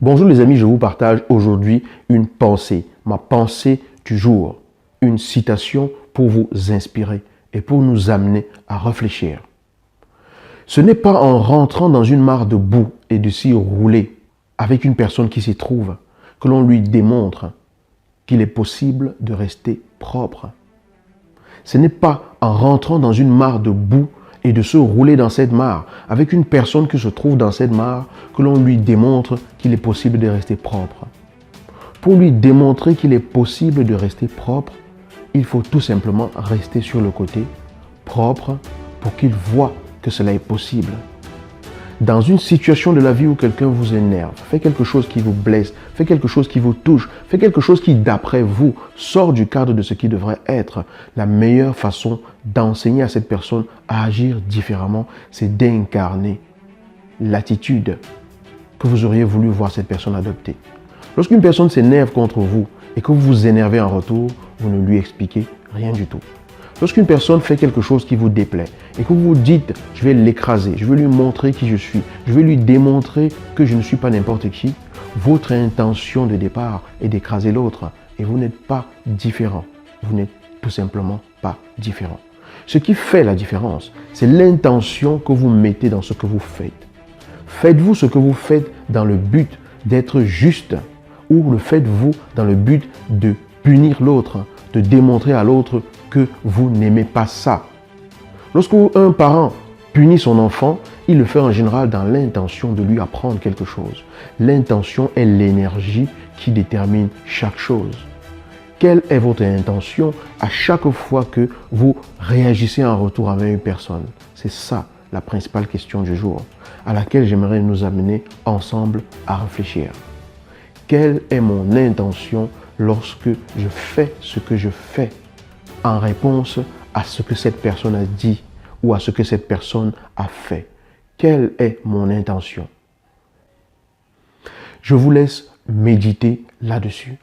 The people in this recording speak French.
Bonjour les amis, je vous partage aujourd'hui une pensée, ma pensée du jour, une citation pour vous inspirer et pour nous amener à réfléchir. Ce n'est pas en rentrant dans une mare de boue et de s'y rouler avec une personne qui s'y trouve que l'on lui démontre qu'il est possible de rester propre. Ce n'est pas en rentrant dans une mare de boue et de se rouler dans cette mare avec une personne qui se trouve dans cette mare que l'on lui démontre qu'il est possible de rester propre. Pour lui démontrer qu'il est possible de rester propre, il faut tout simplement rester sur le côté propre pour qu'il voit que cela est possible. Dans une situation de la vie où quelqu'un vous énerve, fait quelque chose qui vous blesse, fait quelque chose qui vous touche, fait quelque chose qui, d'après vous, sort du cadre de ce qui devrait être, la meilleure façon d'enseigner à cette personne à agir différemment, c'est d'incarner l'attitude que vous auriez voulu voir cette personne adopter. Lorsqu'une personne s'énerve contre vous et que vous vous énervez en retour, vous ne lui expliquez rien du tout. Lorsqu'une personne fait quelque chose qui vous déplaît et que vous vous dites « je vais l'écraser, je vais lui montrer qui je suis, je vais lui démontrer que je ne suis pas n'importe qui », votre intention de départ est d'écraser l'autre et vous n'êtes pas différent. Vous n'êtes tout simplement pas différent. Ce qui fait la différence, c'est l'intention que vous mettez dans ce que vous faites. Faites-vous ce que vous faites dans le but d'être juste ou le faites-vous dans le but de punir l'autre, de démontrer à l'autre que vous n'aimez pas ça. Lorsque un parent punit son enfant, il le fait en général dans l'intention de lui apprendre quelque chose. L'intention est l'énergie qui détermine chaque chose. Quelle est votre intention à chaque fois que vous réagissez en retour avec une personne? C'est ça la principale question du jour, à laquelle j'aimerais nous amener ensemble à réfléchir. Quelle est mon intention lorsque je fais ce que je fais en réponse à ce que cette personne a dit ou à ce que cette personne a fait? Quelle est mon intention? Je vous laisse méditer là-dessus.